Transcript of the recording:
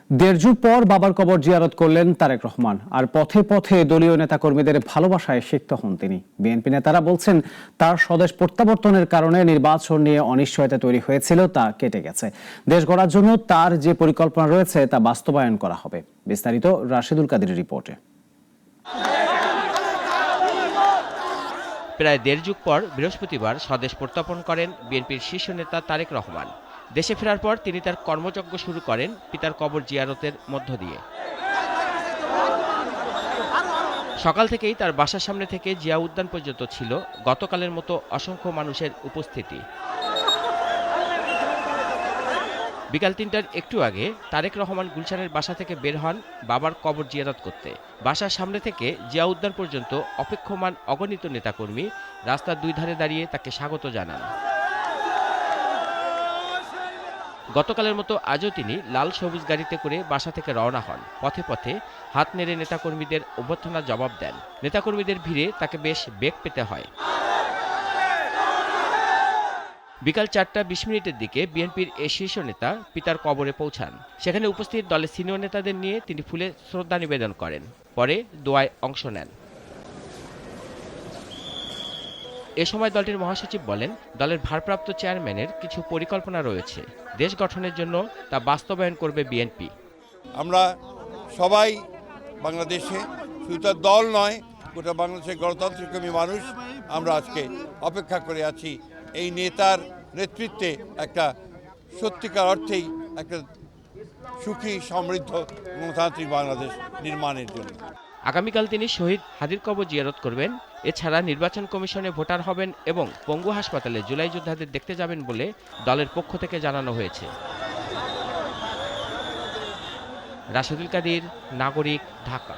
দেড় যুগ পর বাবার কবর জিয়ারত করলেন তারেক রহমান। আর পথে পথে দলীয় নেতাকর্মীদের ভালোবাসায় সিক্ত হন তিনি। বিএনপি নেতারা বলছেন, তার স্বদেশ প্রত্যাবর্তনের কারণে নির্বাচন নিয়ে অনিশ্চয়তা তৈরি হয়েছিল, তা কেটে গেছে। দেশ গড়ার জন্য তার যে পরিকল্পনা রয়েছে তা বাস্তবায়ন করা হবে। বিস্তারিত রাশেদুল কাদিরের রিপোর্টে। প্রায় দেড় যুগ পর বৃহস্পতিবার স্বদেশ প্রত্যাপন করেন বিএনপির শীর্ষ নেতা তারেক রহমান। দেশে ফেরার পর তিনি তার কর্মযজ্ঞ শুরু করেন পিতার কবর জিয়ারতের মধ্য দিয়ে। সকাল থেকেই তার বাসার সামনে থেকে জিয়া উদ্যান পর্যন্ত ছিল গতকালের মতো অসংখ্য মানুষের উপস্থিতি। বিকাল ৩টার একটু আগে তারেক রহমান গুলশানের বাসা থেকে বের হন বাবার কবর জিয়ারত করতে। বাসার সামনে থেকে জিয়া উদ্যান পর্যন্ত অপেক্ষমান অগণিত নেতাকর্মী রাস্তার দুই ধারে দাঁড়িয়ে তাকে স্বাগত জানান। গতকালের মতো আজও তিনি লাল সবুজ গাড়িতে করে বাসা থেকে রওনা হন। পথে পথে হাত নেড়ে নেতাকর্মীদের অভ্যর্থনার জবাব দেন। নেতাকর্মীদের ভিড়ে তাকে বেশ বেগ পেতে হয়। বিকাল ৪টা ২০ মিনিটের দিকে বিএনপির এই শীর্ষ নেতা পিতার কবরে পৌঁছান। সেখানে উপস্থিত দলের সিনিয়র নেতাদের নিয়ে তিনি ফুলে শ্রদ্ধা নিবেদন করেন। পরে দোয়ায় অংশ নেন। এ সময় দলটির মহাসচিব বলেন, দলের ভারপ্রাপ্ত চেয়ারম্যানের কিছু পরিকল্পনা রয়েছে। দেশ গঠনের জন্য তা বাস্তবায়ন করবে বিএনপি। আমরা সবাই বাংলাদেশে, শুধু তার দল নয়, গোটা বাংলাদেশের গণতন্ত্রপ্রেমী মানুষ আমরা আজকে অপেক্ষা করে আছি এই নেতার নেতৃত্বে একটা সত্যিকার অর্থেই একটা সুখী, সমৃদ্ধ গণতান্ত্রিক বাংলাদেশ নির্মাণের জন্য। আগামীকাল তিনি শহীদ হাদির কবর জিয়ারত করবেন। এছাড়া নির্বাচন কমিশনে ভোটার হবেন এবং পঙ্গু হাসপাতালে জুলাই যোদ্ধাদের দেখতে যাবেন বলে দলের পক্ষ থেকে জানানো হয়েছে। রাশেদুল কাদির, নাগরিক, ঢাকা।